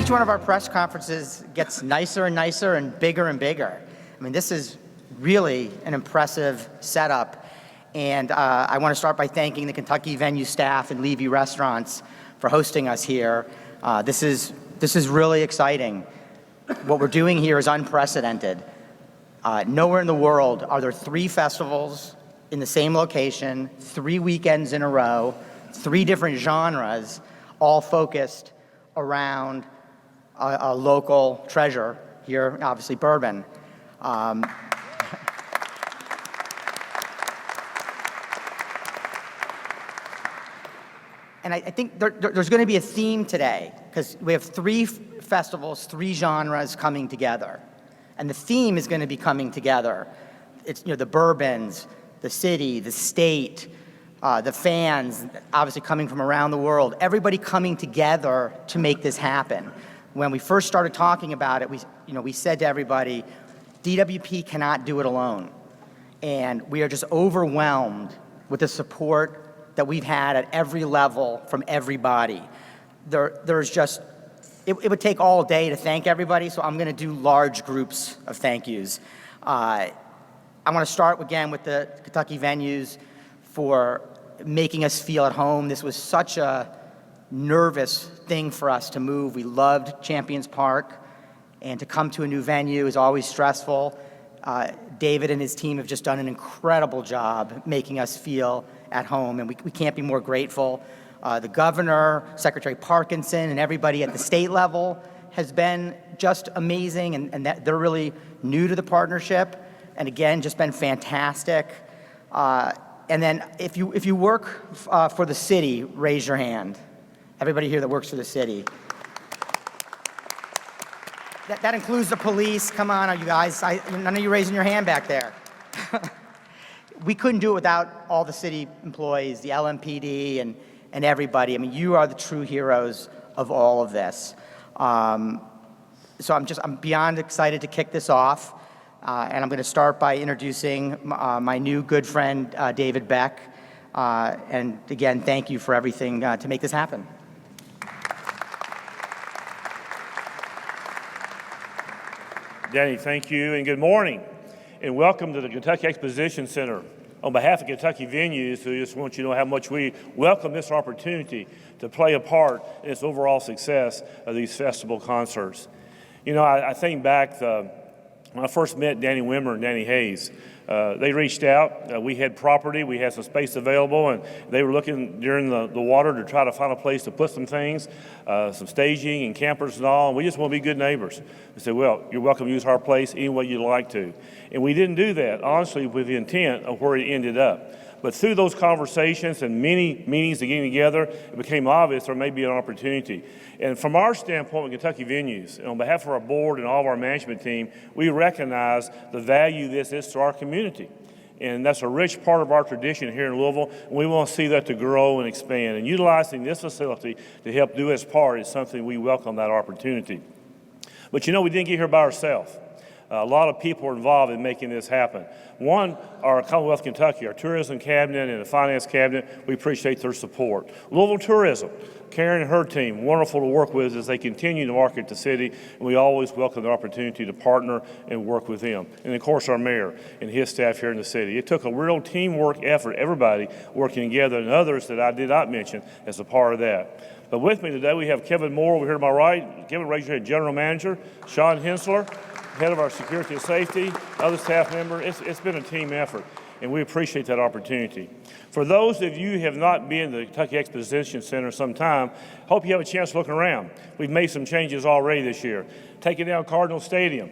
each one of our press conferences gets nicer and nicer and bigger. I mean, this is really an impressive setup. And I want to start by thanking the Kentucky venue staff and Levy Restaurants for hosting us here. This is really exciting. What we're doing here is unprecedented. Nowhere in the world are there 3 festivals in the same location, 3 weekends in a row, 3 different genres, all focused around a local treasure here, obviously bourbon. And I think there's going to be a theme today, because we have 3 festivals, 3 genres coming together. And the theme is going to be coming together. It's, the bourbons, the city, the state, the fans, obviously coming from around the world, everybody coming together to make this happen. When we first started talking about it, we said to everybody, DWP cannot do it alone. And we are just overwhelmed with the support that we've had at every level from everybody. There's just, it would take all day to thank everybody, so I'm going to do large groups of thank yous. I want to start again with the Kentucky venues for making us feel at home. This was such a nervous thing for us to move. We loved Champions Park, and to come to a new venue is always stressful. David and his team have just done an incredible job making us feel at home, and we can't be more grateful. The governor, Secretary Parkinson, and everybody at the state level has been just amazing, and that they're really new to the partnership, and again, just been fantastic. And then if you work for the city, raise your hand. Everybody here that works for the city. That includes the police. Come on, you guys. None of you raising your hand back there. We couldn't do it without all the city employees, the LMPD, and everybody. I mean, you are the true heroes of all of this. So I'm beyond excited to kick this off. And I'm going to start by introducing my new good friend, David Beck. And again, thank you for everything to make this happen. Danny, thank you, and good morning, and welcome to the Kentucky Exposition Center. On behalf of Kentucky Venues, we just want you to know how much we welcome this opportunity to play a part in this overall success of these festival concerts. I think back when I first met Danny Wimmer and Danny Hayes. They reached out. We had property. We had some space available, and they were looking during the water to try to find a place to put some things, some staging and campers and all. And we just want to be good neighbors. We said, well, you're welcome to use our place any way you'd like to. And we didn't do that, honestly, with the intent of where it ended up. But through those conversations and many meetings and getting together, it became obvious there may be an opportunity. And from our standpoint with Kentucky Venues, and on behalf of our board and all of our management team, we recognize the value this is to our community. And that's a rich part of our tradition here in Louisville, and we want to see that to grow and expand. And utilizing this facility to help do its part is something we welcome that opportunity. But we didn't get here by ourselves. A lot of people are involved in making this happen. One, our Commonwealth of Kentucky, our tourism cabinet and the finance cabinet, we appreciate their support. Louisville Tourism, Karen and her team, wonderful to work with as they continue to market the city, and we always welcome the opportunity to partner and work with them. And of course, our mayor and his staff here in the city. It took a real teamwork effort, everybody working together, and others that I did not mention as a part of that. But with me today, we have Kevin Moore over here to my right. Kevin, raise your hand, General Manager. Sean Hensler, head of our security and safety, other staff member. It's been a team effort, and we appreciate that opportunity. For those of you who have not been to the Kentucky Exposition Center some time, hope you have a chance to look around. We've made some changes already this year. Taking down Cardinal Stadium.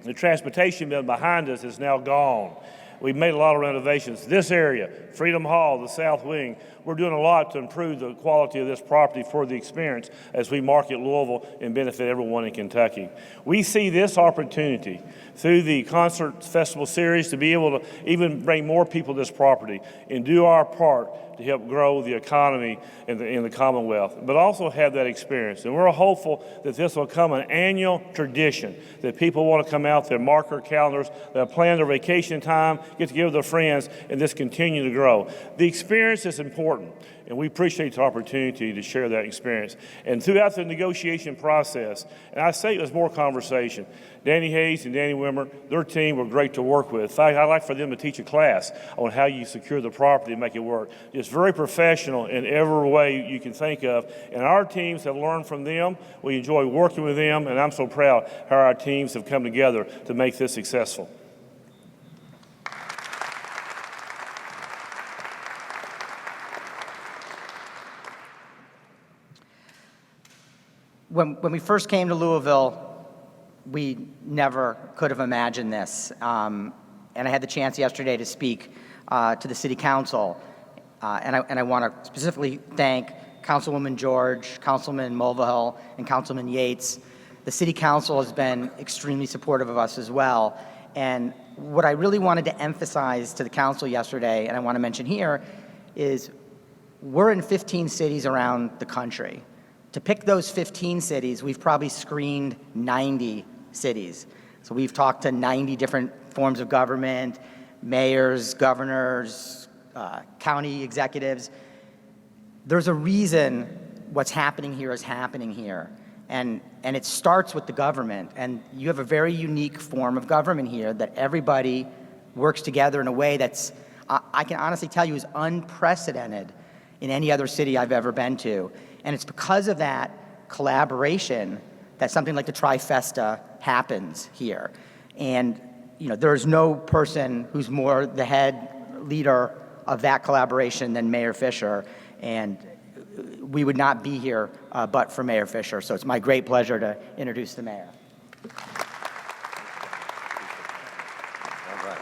The transportation building behind us is now gone. We've made a lot of renovations. This area, Freedom Hall, the South Wing, we're doing a lot to improve the quality of this property for the experience as we market Louisville and benefit everyone in Kentucky. We see this opportunity through the concert festival series to be able to even bring more people to this property and do our part to help grow the economy in the Commonwealth, but also have that experience. And we're hopeful that this will become an annual tradition, that people want to come out there, mark their calendars, they'll plan their vacation time, get together with their friends, and just continue to grow. The experience is important, and we appreciate the opportunity to share that experience. And throughout the negotiation process, and I say it was more conversation, Danny Hayes and Danny Wimmer, their team were great to work with. In fact, I'd like for them to teach a class on how you secure the property and make it work. It's very professional in every way you can think of, and our teams have learned from them. We enjoy working with them, and I'm so proud how our teams have come together to make this successful. When we first came to Louisville, we never could have imagined this. And I had the chance yesterday to speak to the City Council. And I want to specifically thank Councilwoman George, Councilman Mulvihill, and Councilman Yates. The City Council has been extremely supportive of us as well. And what I really wanted to emphasize to the Council yesterday, and I want to mention here, is we're in 15 cities around the country. To pick those 15 cities, we've probably screened 90 cities. So we've talked to 90 different forms of government, mayors, governors, county executives. There's a reason what's happening here is happening here. And it starts with the government. And you have a very unique form of government here that everybody works together in a way that's, I can honestly tell you, is unprecedented in any other city I've ever been to. And it's because of that collaboration that something like the Trifesta happens here. And there's no person who's more the head leader of that collaboration than Mayor Fisher. And we would not be here but for Mayor Fisher. So it's my great pleasure to introduce the mayor. All right.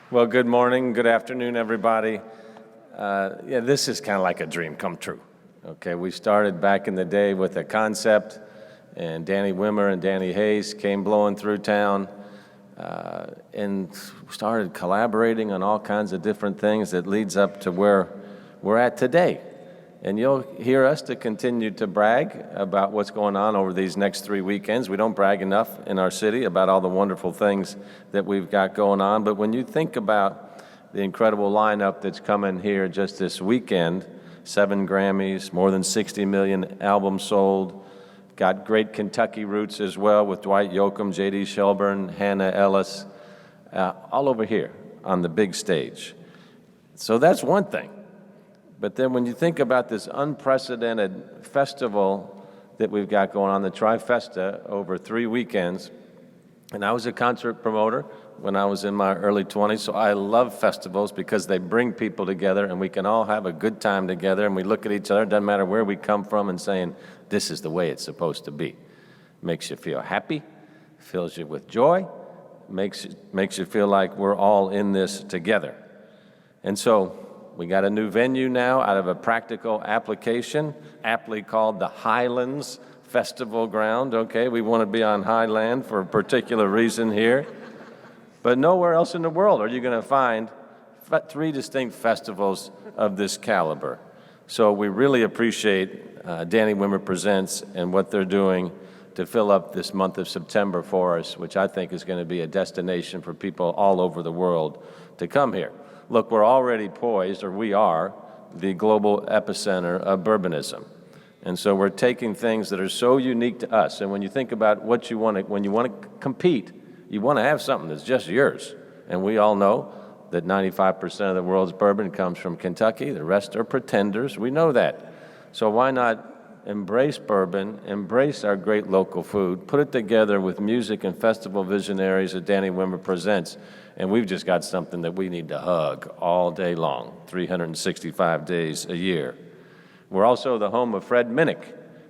Well, good morning, good afternoon, everybody. This is kind of like a dream come true. Okay, we started back in the day with a concept, and Danny Wimmer and Danny Hayes came blowing through town and started collaborating on all kinds of different things that leads up to where we're at today. And you'll hear us to continue to brag about what's going on over these next 3 weekends. We don't brag enough in our city about all the wonderful things that we've got going on. But when you think about the incredible lineup that's coming here just this weekend, 7 Grammys, more than 60 million albums sold, got great Kentucky roots as well with Dwight Yoakam, J.D. Shelburne, Hannah Ellis, all over here on the big stage. So that's one thing. But then when you think about this unprecedented festival that we've got going on, the Trifesta, over 3 weekends, and I was a concert promoter when I was in my early 20s, so I love festivals because they bring people together and we can all have a good time together and we look at each other, doesn't matter where we come from, and saying, this is the way it's supposed to be. Makes you feel happy, fills you with joy, makes you feel like we're all in this together. And so we got a new venue now out of a practical application, aptly called the Highlands Festival Ground. Okay, we want to be on high land for a particular reason here. But nowhere else in the world are you going to find 3 distinct festivals of this caliber. So we really appreciate Danny Wimmer Presents and what they're doing to fill up this month of September for us, which I think is going to be a destination for people all over the world to come here. Look, we're already poised, or we are, the global epicenter of bourbonism. And so we're taking things that are so unique to us. And when you think about what you want to, when you want to compete, you want to have something that's just yours. And we all know that 95% of the world's bourbon comes from Kentucky. The rest are pretenders. We know that. So why not embrace bourbon, embrace our great local food, put it together with music and festival visionaries that Danny Wimmer Presents, and we've just got something that we need to hug all day long, 365 days a year. We're also the home of Fred Minnick.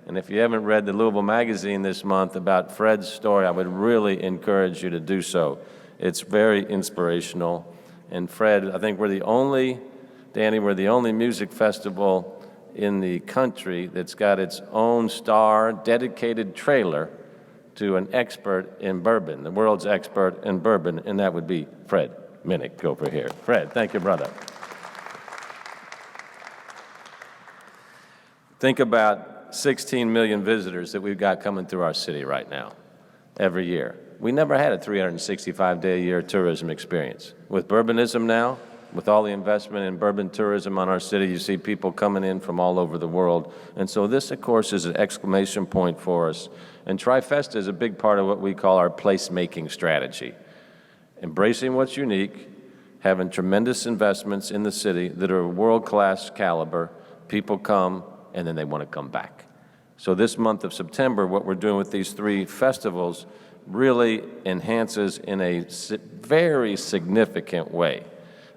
And if you haven't read the Louisville Magazine this month about Fred's story, I would really encourage you to do so. It's very inspirational. And Fred, I think we're the only music festival in the country that's got its own star dedicated trailer to an expert in bourbon, the world's expert in bourbon, and that would be Fred Minnick over here. Fred, thank you, brother. Think about 16 million visitors that we've got coming through our city right now, every year. We never had a 365-day-a-year tourism experience. With Bourbonism now, with all the investment in bourbon tourism on our city, you see people coming in from all over the world. And so this, of course, is an exclamation point for us. And Trifesta is a big part of what we call our place-making strategy. Embracing what's unique, having tremendous investments in the city that are world-class caliber. People come, and then they want to come back. So this month of September, what we're doing with these 3 festivals really enhances in a very significant way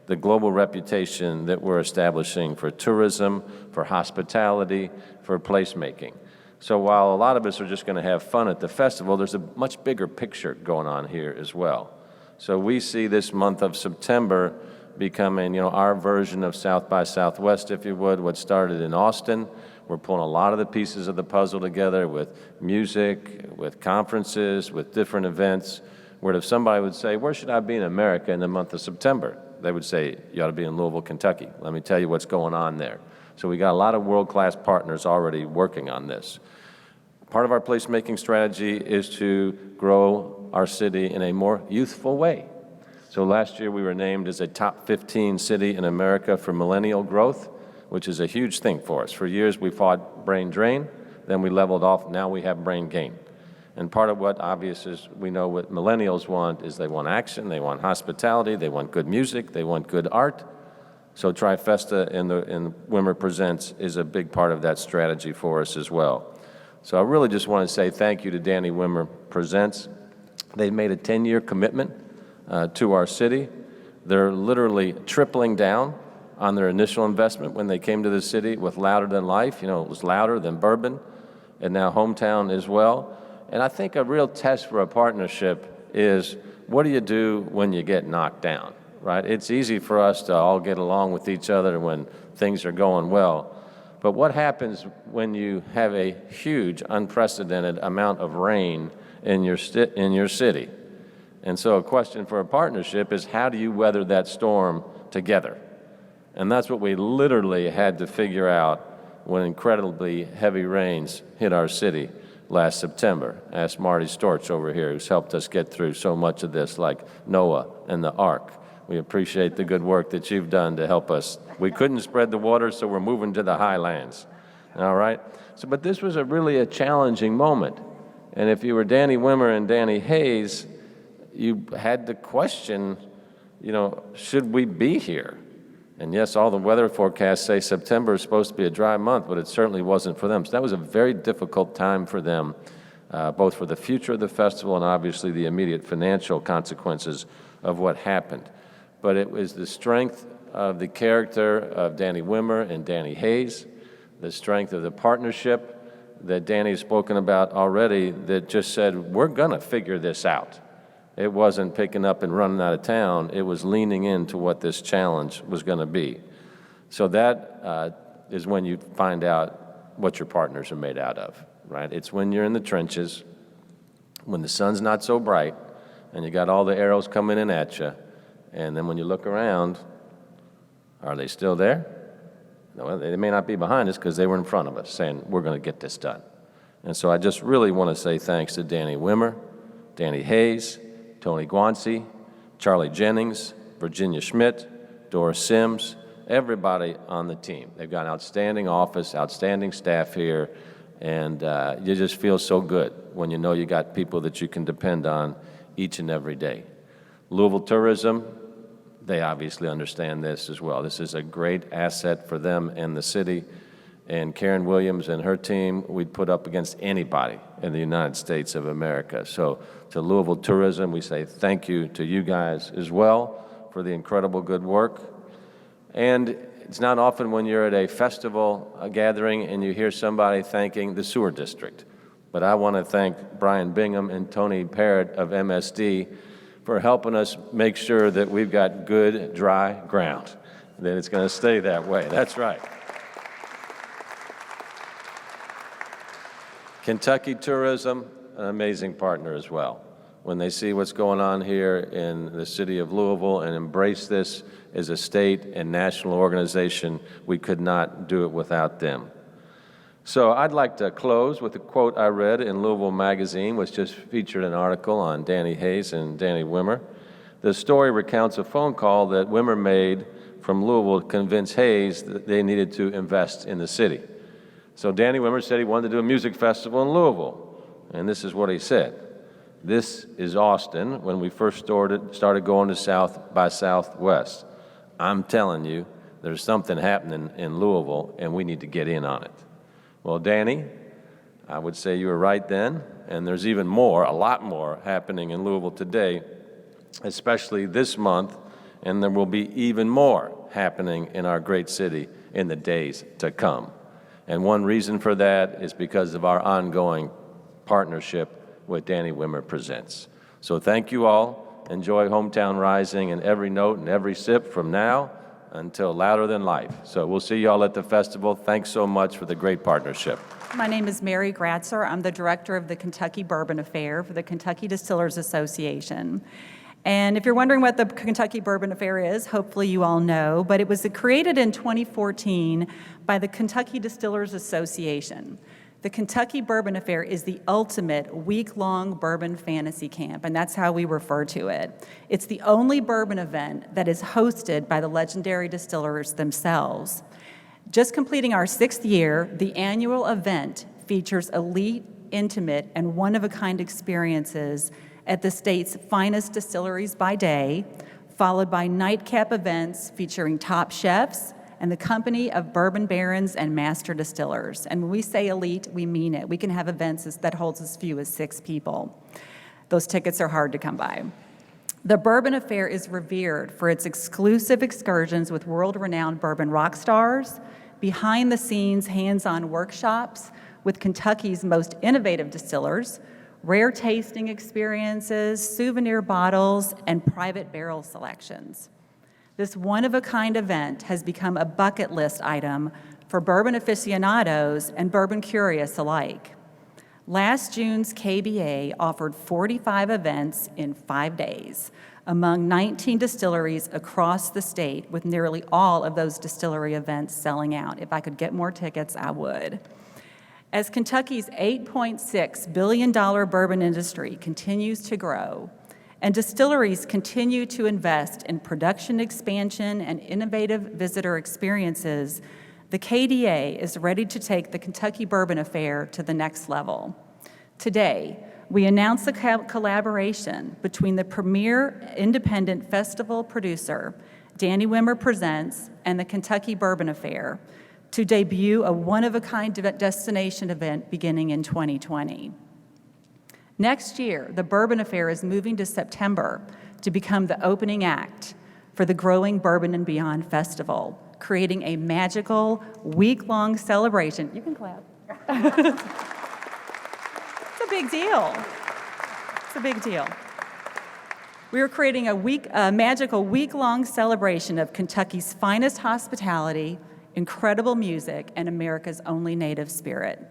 the global reputation that we're establishing for tourism, for hospitality, for placemaking. So while a lot of us are just going to have fun at the festival, there's a much bigger picture going on here as well. So we see this month of September becoming, our version of South by Southwest, if you would, what started in Austin. We're pulling a lot of the pieces of the puzzle together with music, with conferences, with different events, where if somebody would say, where should I be in America in the month of September? They would say, you ought to be in Louisville, Kentucky. Let me tell you what's going on there. So we got a lot of world-class partners already working on this. Part of our placemaking strategy is to grow our city in a more youthful way. So last year we were named as a top 15 city in America for millennial growth, which is a huge thing for us. For years we fought brain drain, then we leveled off, now we have brain gain. And part of what obvious is we know what millennials want is they want action, they want hospitality, they want good music, they want good art. So Trifesta and Wimmer Presents is a big part of that strategy for us as well. So I really just want to say thank you to Danny Wimmer Presents. They've made a 10-year commitment to our city. They're literally tripling down on their initial investment when they came to the city with Louder Than Life. It was louder than Bourbon, and now Hometown as well. And I think a real test for a partnership is, what do you do when you get knocked down, right? It's easy for us to all get along with each other when things are going well. But what happens when you have a huge, unprecedented amount of rain in your city? And so a question for a partnership is, how do you weather that storm together? And that's what we literally had to figure out when incredibly heavy rains hit our city last September. Ask Marty Storch over here, who's helped us get through so much of this, like Noah and the Ark. We appreciate the good work that you've done to help us. We couldn't spread the water, so we're moving to the highlands. All right? But this was really a challenging moment. And if you were Danny Wimmer and Danny Hayes, you had to question, should we be here? And yes, all the weather forecasts say September is supposed to be a dry month, but it certainly wasn't for them. So that was a very difficult time for them, both for the future of the festival and obviously the immediate financial consequences of what happened. But it was the strength of the character of Danny Wimmer and Danny Hayes, the strength of the partnership that Danny's spoken about already, that just said, we're going to figure this out. It wasn't picking up and running out of town. It was leaning into what this challenge was going to be. So that is when you find out what your partners are made out of, right? It's when you're in the trenches, when the sun's not so bright, and you got all the arrows coming in at you, and then when you look around, are they still there? No, they may not be behind us because they were in front of us saying, we're going to get this done. And so I just really want to say thanks to Danny Wimmer, Danny Hayes, Tony Guanci, Charlie Jennings, Virginia Schmidt, Doris Sims, everybody on the team. They've got an outstanding office, outstanding staff here, and you just feel so good when you know you got people that you can depend on each and every day. Louisville Tourism, they obviously understand this as well. This is a great asset for them and the city. And Karen Williams and her team, we'd put up against anybody in the United States of America. So to Louisville Tourism, we say thank you to you guys as well for the incredible good work. And it's not often when you're at a festival, a gathering, and you hear somebody thanking the sewer district. But I want to thank Brian Bingham and Tony Parrott of MSD for helping us make sure that we've got good, dry ground, that it's going to stay that way. That's right. Kentucky Tourism, an amazing partner as well. When they see what's going on here in the city of Louisville and embrace this as a state and national organization, we could not do it without them. So I'd like to close with a quote I read in Louisville Magazine, which just featured an article on Danny Hayes and Danny Wimmer. The story recounts a phone call that Wimmer made from Louisville to convince Hayes that they needed to invest in the city. So Danny Wimmer said he wanted to do a music festival in Louisville, and this is what he said. This is Austin when we first started going to South by Southwest. I'm telling you, there's something happening in Louisville, and we need to get in on it. Well, Danny, I would say you were right then, and there's even more, a lot more, happening in Louisville today, especially this month, and there will be even more happening in our great city in the days to come. And one reason for that is because of our ongoing partnership with Danny Wimmer Presents. So thank you all. Enjoy Hometown Rising and every note and every sip from now until louder than life. So we'll see you all at the festival. Thanks so much for the great partnership. My name is Mary Gratzer. I'm the director of the Kentucky Bourbon Affair for the Kentucky Distillers Association. And if you're wondering what the Kentucky Bourbon Affair is, hopefully you all know, but it was created in 2014 by the Kentucky Distillers Association. The Kentucky Bourbon Affair is the ultimate week-long bourbon fantasy camp, and that's how we refer to it. It's the only bourbon event that is hosted by the legendary distillers themselves. Just completing our 6th year, the annual event features elite, intimate, and one-of-a-kind experiences at the state's finest distilleries by day, followed by nightcap events featuring top chefs and the company of bourbon barons and master distillers. And when we say elite, we mean it. We can have events that holds as few as 6 people. Those tickets are hard to come by. The Bourbon Affair is revered for its exclusive excursions with world-renowned bourbon rock stars, behind-the-scenes hands-on workshops with Kentucky's most innovative distillers, rare tasting experiences, souvenir bottles, and private barrel selections. This one-of-a-kind event has become a bucket list item for bourbon aficionados and bourbon curious alike. Last June's KBA offered 45 events in 5 days among 19 distilleries across the state, with nearly all of those distillery events selling out. If I could get more tickets, I would. As Kentucky's $8.6 billion bourbon industry continues to grow, and distilleries continue to invest in production expansion and innovative visitor experiences, the KDA is ready to take the Kentucky Bourbon Affair to the next level. Today, we announce a collaboration between the premier independent festival producer, Danny Wimmer Presents, and the Kentucky Bourbon Affair to debut a one-of-a-kind destination event beginning in 2020. Next year, the Bourbon Affair is moving to September to become the opening act for the growing Bourbon and Beyond Festival, creating a magical week-long celebration. You can clap. It's a big deal. It's a big deal. We are creating a magical week-long celebration of Kentucky's finest hospitality, incredible music, and America's only native spirit.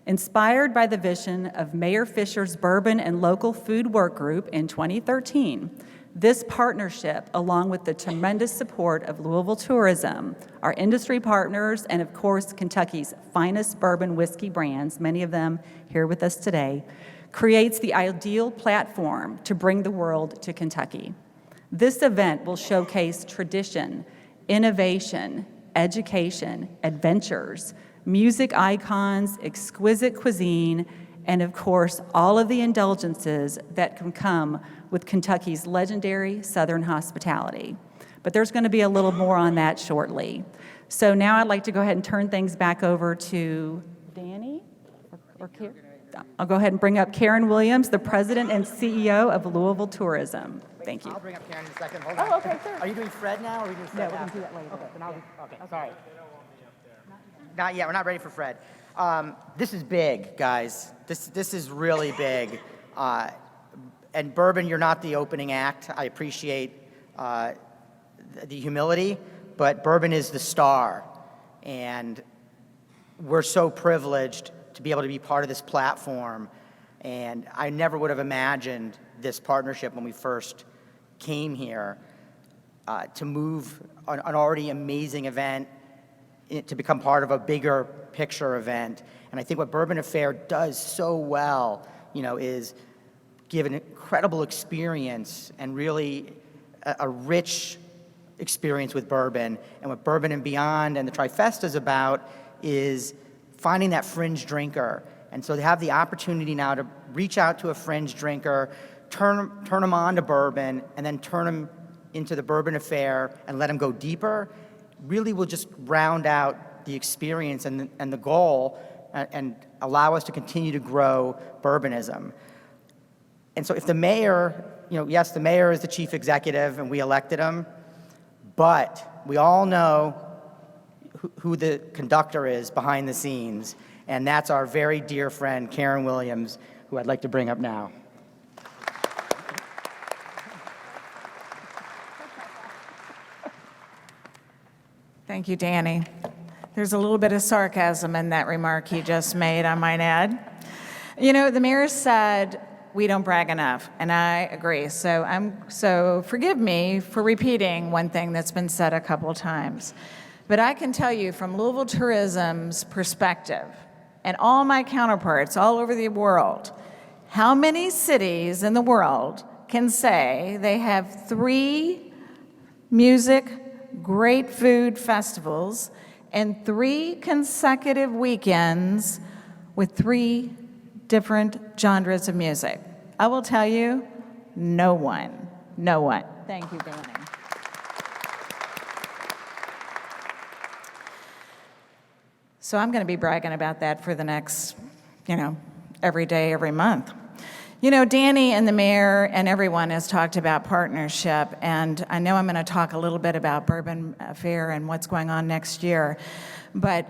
Inspired by the vision of Mayor Fisher's Bourbon and Local Food Work Group in 2013, this partnership, along with the tremendous support of Louisville Tourism, our industry partners, and of course Kentucky's finest bourbon whiskey brands, many of them here with us today, creates the ideal platform to bring the world to Kentucky. This event will showcase tradition, innovation, education, adventures, music icons, exquisite cuisine, and of course, all of the indulgences that can come with Kentucky's legendary Southern hospitality. But there's going to be a little more on that shortly. So now I'd like to go ahead and turn things back over to Danny or Karen. I'll go ahead and bring up Karen Williams, the President and CEO of Louisville Tourism. Thank you. I'll bring up Karen in a second. Hold on. Oh, okay, sure. Are you doing Fred now, or are you doing Fred No, we're now? gonna do that later. Okay, then okay, sorry. Not yet. We're not ready for Fred. This is big, guys. This is really big. And Bourbon, you're not the opening act. I appreciate the humility, but Bourbon is the star, and we're so privileged to be able to be part of this platform. And I never would have imagined this partnership when we first came here to move an already amazing event to become part of a bigger picture event. And I think what Bourbon Affair does so well, is give an incredible experience and really a rich experience with bourbon. And what Bourbon and Beyond and the Trifesta is about is finding that fringe drinker. And so they have the opportunity now to reach out to a fringe drinker, turn them on to bourbon, and then turn them into the Bourbon Affair and let them go deeper. Really will just round out the experience and the goal and allow us to continue to grow bourbonism. And so if the mayor, yes, the mayor is the chief executive and we elected him, but we all know who the conductor is behind the scenes, and that's our very dear friend, Karen Williams, who I'd like to bring up now. Thank you, Danny. There's a little bit of sarcasm in that remark he just made, I might add. The mayor said we don't brag enough, and I agree. So forgive me for repeating one thing that's been said a couple times. But I can tell you from Louisville tourism's perspective, and all my counterparts all over the world, how many cities in the world can say they have 3 music, great food festivals, and 3 consecutive weekends with 3 different genres of music? I will tell you, no one. No one. Thank you, Danny. So I'm going to be bragging about that for the next, every day, every month. Danny and the mayor and everyone has talked about partnership, and I know I'm going to talk a little bit about Bourbon Affair and what's going on next year, but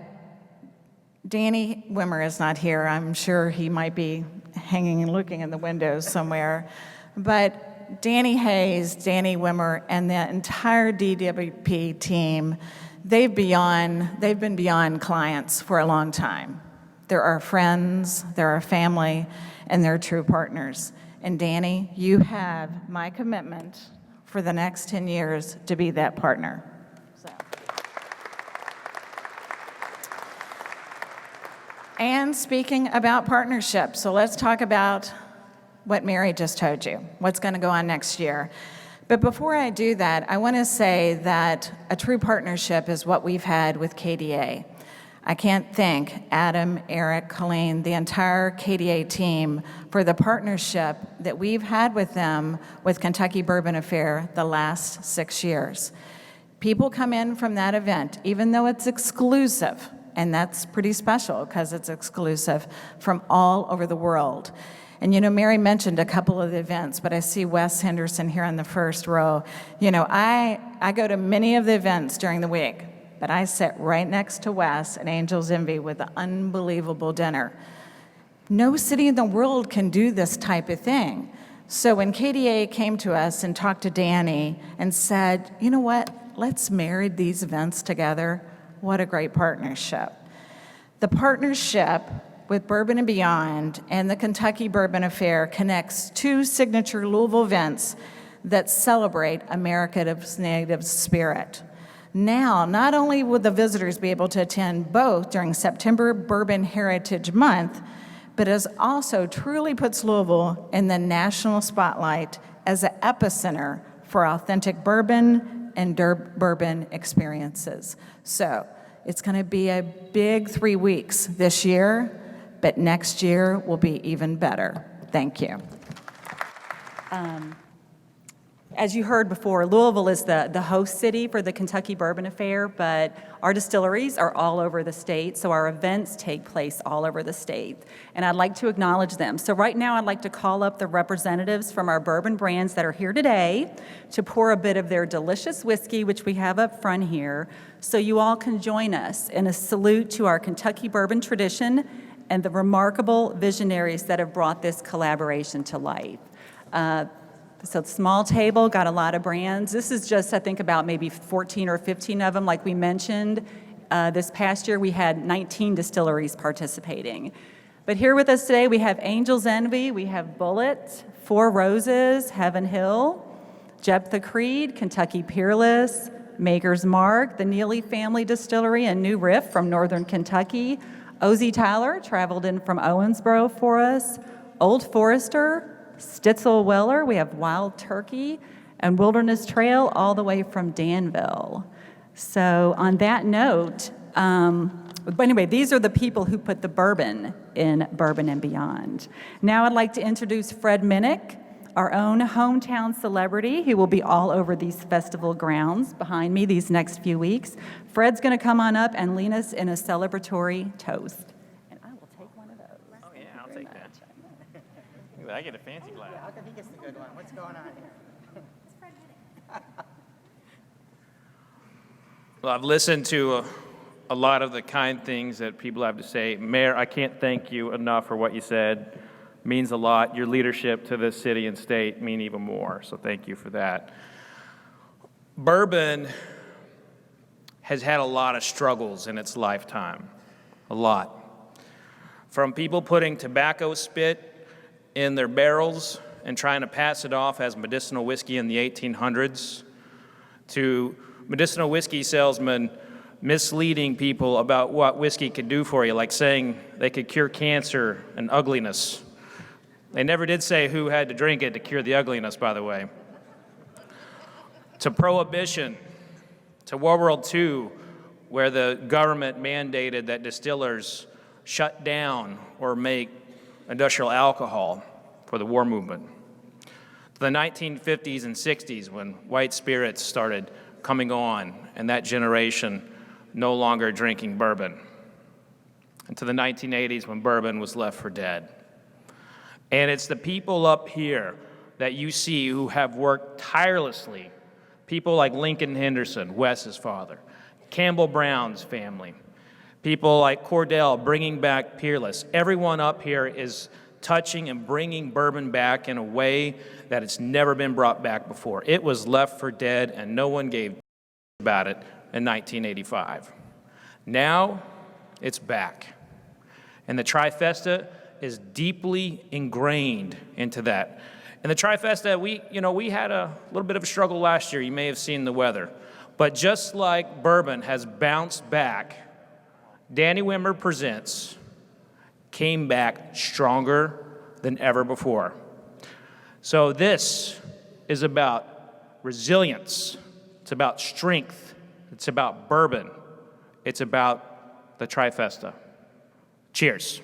Danny Wimmer is not here. I'm sure he might be hanging and looking in the windows somewhere, but Danny Hayes, Danny Wimmer, and the entire DWP team, they've been beyond clients for a long time. They're our friends, they're our family, and they're true partners. And Danny, you have my commitment for the next 10 years to be that partner. And speaking about partnerships, so let's talk about what Mary just told you, what's going to go on next year. But before I do that, I want to say that a true partnership is what we've had with KDA. I can't thank Adam, Eric, Colleen, the entire KDA team for the partnership that we've had with them with Kentucky Bourbon Affair the last 6 years. People come in from that event, even though it's exclusive, and that's pretty special because it's exclusive, from all over the world. And Mary mentioned a couple of the events, but I see Wes Henderson here in the first row. I go to many of the events during the week, but I sit right next to Wes at Angel's Envy with an unbelievable dinner. No city in the world can do this type of thing. So when KDA came to us and talked to Danny and said, you know what, let's marry these events together, what a great partnership. The partnership with Bourbon and Beyond and the Kentucky Bourbon Affair connects 2 signature Louisville events that celebrate America's native spirit. Now, not only will the visitors be able to attend both during September Bourbon Heritage Month, but it also truly puts Louisville in the national spotlight as an epicenter for authentic bourbon and bourbon experiences. So it's going to be a big 3 weeks this year, but next year will be even better. Thank you. As you heard before, Louisville is the host city for the Kentucky Bourbon Affair, but our distilleries are all over the state, so our events take place all over the state. And I'd like to acknowledge them. So right now I'd like to call up the representatives from our bourbon brands that are here today to pour a bit of their delicious whiskey, which we have up front here, so you all can join us in a salute to our Kentucky bourbon tradition and the remarkable visionaries that have brought this collaboration to life. So small table, got a lot of brands. This is just, I think, about maybe 14 or 15 of them. Like we mentioned, this past year we had 19 distilleries participating. But here with us today we have Angel's Envy, we have Bullet, Four Roses, Heaven Hill, Jephthah Creed, Kentucky Peerless, Maker's Mark, the Neely Family Distillery and New Riff from Northern Kentucky. Ozzie Tyler traveled in from Owensboro for us. Old Forester, Stitzel Weller, we have Wild Turkey, and Wilderness Trail all the way from Danville. So on that note, but anyway, these are the people who put the bourbon in Bourbon and Beyond. Now I'd like to introduce Fred Minnick, our own hometown celebrity who will be all over these festival grounds behind me these next few weeks. Fred's going to come on up and lead us in a celebratory toast. And I will take one of those. Oh, yeah, I'll take that. I get a fancy glass. Yeah, I think it's the good one. What's going on here? Well, I've listened to a lot of the kind things that people have to say. Mayor, I can't thank you enough for what you said. Means a lot. Your leadership to this city and state mean even more, so thank you for that. Bourbon has had a lot of struggles in its lifetime, a lot. From people putting tobacco spit in their barrels and trying to pass it off as medicinal whiskey in the 1800s, to medicinal whiskey salesmen misleading people about what whiskey could do for you, like saying they could cure cancer and ugliness. They never did say who had to drink it to cure the ugliness, by the way. To prohibition, to World War II, where the government mandated that distillers shut down or make industrial alcohol for the war movement. To the 1950s and 60s, when white spirits started coming on, and that generation no longer drinking bourbon. And to the 1980s, when bourbon was left for dead. And it's the people up here that you see who have worked tirelessly, people like Lincoln Henderson, Wes's father, Campbell Brown's family, people like Cordell bringing back Peerless. Everyone up here is touching and bringing bourbon back in a way that it's never been brought back before. It was left for dead, and no one gave about it in 1985. Now, it's back. And the Trifesta is deeply ingrained into that. And the Trifesta, we had a little bit of a struggle last year. You may have seen the weather. But just like bourbon has bounced back, Danny Wimmer Presents came back stronger than ever before. So this is about resilience. It's about strength. It's about bourbon. It's about the Trifesta. Cheers.